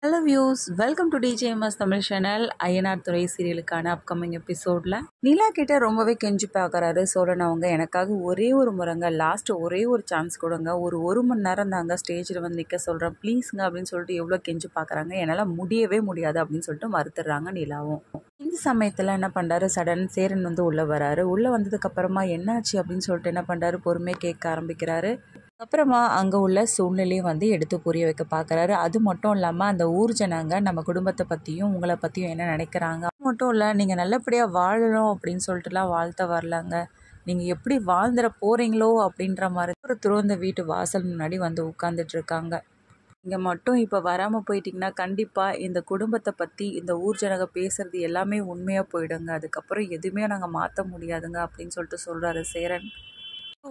Hello views, welcome to TJMS Tamil channel. Ayyanar துறை சீரியலுக்கான upcoming எபிசோடில் நிலா கிட்ட ரொம்பவே கெஞ்சி பார்க்குறாரு சோழன். அவங்க எனக்காக ஒரே ஒரு முறைங்க, லாஸ்ட்டு ஒரே ஒரு சான்ஸ் கொடுங்க, ஒரு மணி நேரம் தாங்க ஸ்டேஜில் வந்து நிற்க சொல்கிறேன் ப்ளீஸுங்க அப்படின்னு சொல்லிட்டு எவ்வளோ கெஞ்சி பார்க்குறாங்க. என்னால் முடியவே முடியாது அப்படின்னு சொல்லிட்டு மறுத்துடுறாங்க நிலாவும். இந்த சமயத்தில் என்ன பண்ணுறாரு, சடன் சேரன் வந்து உள்ளே வராரு. உள்ளே வந்ததுக்கப்புறமா என்னாச்சு அப்படின்னு சொல்லிட்டு என்ன பண்ணுறாரு, பொறுமையாக கேட்க ஆரம்பிக்கிறாரு. அப்புறமா அங்கே உள்ள சூழ்நிலையும் வந்து எடுத்து புரிய வைக்க பார்க்குறாரு. அது மட்டும் இல்லாமல் அந்த ஊர் ஜனங்க நம்ம குடும்பத்தை பற்றியும் உங்களை பற்றியும் என்ன நினைக்கிறாங்க, அது மட்டும் இல்லை நீங்கள் நல்லபடியாக வாழணும் அப்படின்னு சொல்லிட்டுலாம் வாழ்த்த வரலாங்க, நீங்கள் எப்படி வாழ்ந்துட போகிறீங்களோ அப்படின்ற மாதிரி ஒரு துறந்த வீட்டு வாசல் முன்னாடி வந்து உட்காந்துட்டு இருக்காங்க. நீங்கள் மட்டும் இப்போ வராமல் போயிட்டீங்கன்னா கண்டிப்பாக இந்த குடும்பத்தை பற்றி இந்த ஊர் ஜனங்க பேசுகிறது எல்லாமே உண்மையாக போயிடுங்க, அதுக்கப்புறம் எதுவுமே நாங்கள் மாற்ற முடியாதுங்க அப்படின்னு சொல்லிட்டு சொல்கிறாரு சேரன்.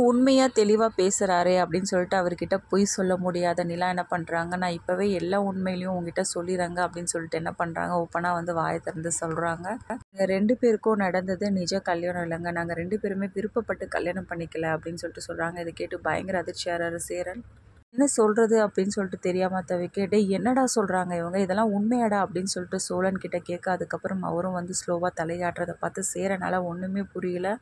உண்மையாக தெளிவாக பேசுகிறாரே அப்படின்னு சொல்லிட்டு அவர்கிட்ட பொய் சொல்ல முடியாத நிலா என்ன பண்ணுறாங்க, நான் இப்போவே எல்லா உண்மையிலையும் உங்ககிட்ட சொல்லிடுறேங்க அப்படின்னு சொல்லிட்டு என்ன பண்ணுறாங்க, ஓப்பனாக வந்து வாயை திறந்து சொல்கிறாங்க. எங்கள் 2 பேருக்கும் நடந்தது நிஜ கல்யாணம் இல்லைங்க, நாங்கள் 2 பேருமே விருப்பப்பட்டு கல்யாணம் பண்ணிக்கல அப்படின்னு சொல்லிட்டு சொல்கிறாங்க. இதை கேட்டு பயங்கர அதிர்ச்சியாகிறாரு சேரன். என்ன சொல்கிறது அப்படின்னு சொல்லிட்டு தெரியாமல் தவிக்க, டே என்னடா சொல்கிறாங்க இவங்க, இதெல்லாம் உண்மையாடா அப்படின்னு சொல்லிட்டு சோழன் கிட்ட கேட்க, அதுக்கப்புறம் அவரும் வந்து ஸ்லோவாக தலையாட்டுறதை பார்த்து சேரனால் ஒன்றுமே புரியல.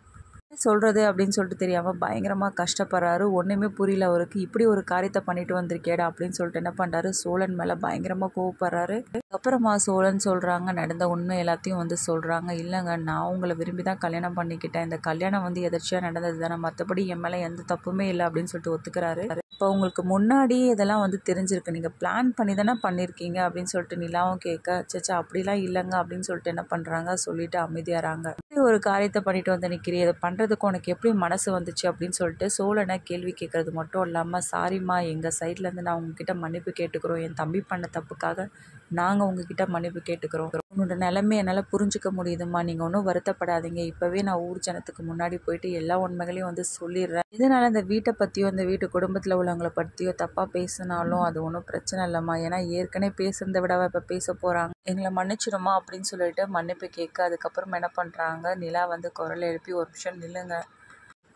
சொல்கிறது அப்படின்னு சொல்லிட்டு தெரியாமல் பயங்கரமாக கஷ்டப்படுறாரு. ஒன்றுமே புரியல அவருக்கு. இப்படி ஒரு காரியத்தை பண்ணிட்டு வந்திருக்கேடா அப்படின்னு சொல்லிட்டு என்ன பண்ணுறாரு, சோழன் மேலே பயங்கரமாக கோவப்படுறாரு. அப்புறமா சோழன் சொல்கிறாங்க, நடந்த உண்மை எல்லாத்தையும் வந்து சொல்கிறாங்க. இல்லைங்க, நான் உங்களை விரும்பி தான் கல்யாணம் பண்ணிக்கிட்டேன், இந்த கல்யாணம் வந்து எதர்ச்சியாக நடந்தது தானே, மற்றபடி என் மேலே எந்த தப்புமே இல்லை அப்படின்னு சொல்லிட்டு ஒத்துக்கிறாரு. இப்போ உங்களுக்கு முன்னாடியே இதெல்லாம் வந்து தெரிஞ்சிருக்கு, நீங்கள் பிளான் பண்ணி தானே பண்ணியிருக்கீங்க அப்படின்னு சொல்லிட்டு நிலாவும் கேட்க, சச்சா அப்படிலாம் இல்லைங்க அப்படின்னு சொல்லிட்டு என்ன பண்ணுறாங்க, சொல்லிட்டு அமைதியாகிறாங்க. ஒரு காரியத்தை பண்ணிட்டு வந்து நிற்கிறீ, இதை பண்ணுறதுக்கு உனக்கு எப்படி மனசு வந்துச்சு அப்படின்னு சொல்லிட்டு சோழனை கேள்வி கேட்குறது மட்டும் இல்லாமல், சாரிம்மா எங்கள் சைட்லேருந்து நான் உங்ககிட்ட மன்னிப்பு கேட்டுக்கிறோம், என் தம்பி பண்ண தப்புக்காக நாங்கள் உங்ககிட்ட மன்னிப்பு கேட்டுக்கிறோம், உன்னோட நிலைமை என்னால் புரிஞ்சிக்க முடியுதுமா, நீங்கள் ஒன்றும் வருத்தப்படாதீங்க, இப்போவே நான் ஊர் ஜனத்துக்கு முன்னாடி போயிட்டு எல்லா உண்மைகளையும் வந்து சொல்லிடுறேன், இதனால் இந்த வீட்டை பற்றியோ இந்த வீட்டு குடும்பத்தில் உள்ளவங்களை பற்றியோ தப்பாக பேசினாலும் அது ஒன்றும் பிரச்சனை இல்லைம்மா, ஏன்னா ஏற்கனவே பேசுகிறத விட இப்போ பேச போகிறாங்க, எங்களை மன்னிச்சிடுமா அப்படின்னு சொல்லிட்டு மன்னிப்பு கேட்க, அதுக்கப்புறம் என்ன பண்ணுறாங்க, நிலா வந்து குரல் எழுப்பி, ஒரு நிமிஷம் நில்லுங்க,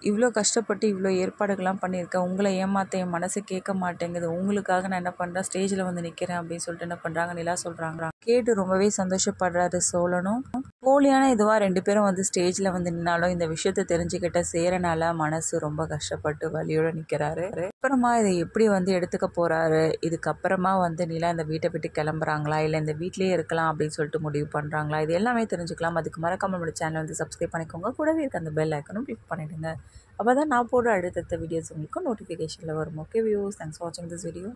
இவ்வளோ கஷ்டப்பட்டு இவ்வளோ ஏற்பாடுகள்லாம் பண்ணியிருக்கேன், உங்களை ஏமாற்ற என் மனசு கேட்க மாட்டேங்குது, உங்களுக்காக நான் என்ன பண்ணுறேன் ஸ்டேஜில் வந்து நிற்கிறேன் அப்படின்னு சொல்லிட்டு என்ன பண்ணுறாங்க நிலா சொல்கிறாங்க. கேட்டு ரொம்பவே சந்தோஷப்படுறாரு சோழனும். போலியான இதுவாக 2 பேரும் வந்து ஸ்டேஜில் வந்து நின்னாலும் இந்த விஷயத்தை தெரிஞ்சுக்கிட்ட சேரனால் மனசு ரொம்ப கஷ்டப்பட்டு வலியோடு நிற்கிறாரு. அப்புறமா இதை எப்படி வந்து எடுத்துக்க போகிறாரு, இதுக்கப்புறமா வந்து நிலா இந்த வீட்டை விட்டு கிளம்புறாங்களா இல்லை இந்த வீட்டிலேயே இருக்கலாம் அப்படின்னு சொல்லிட்டு முடிவு பண்ணுறாங்களா, இது எல்லாமே தெரிஞ்சுக்கலாம். அதுக்கு மறக்காம நம்மளோட சேனல் வந்து சப்ஸ்கிரைப் பண்ணிக்கோங்க, கூடவே இருக்க அந்த பெல் ஐக்கனும் கிளிக் பண்ணிவிடுங்க, அப்போ தான் நான் போடுற அடுத்தடுத்த வீடியோஸ் உங்களுக்கு நோட்டிஃபிகேஷனில் வரும். ஓகே வியூஸ், தேங்க்ஸ் ஃபார் வாட்சிங் திஸ் வீடியோ.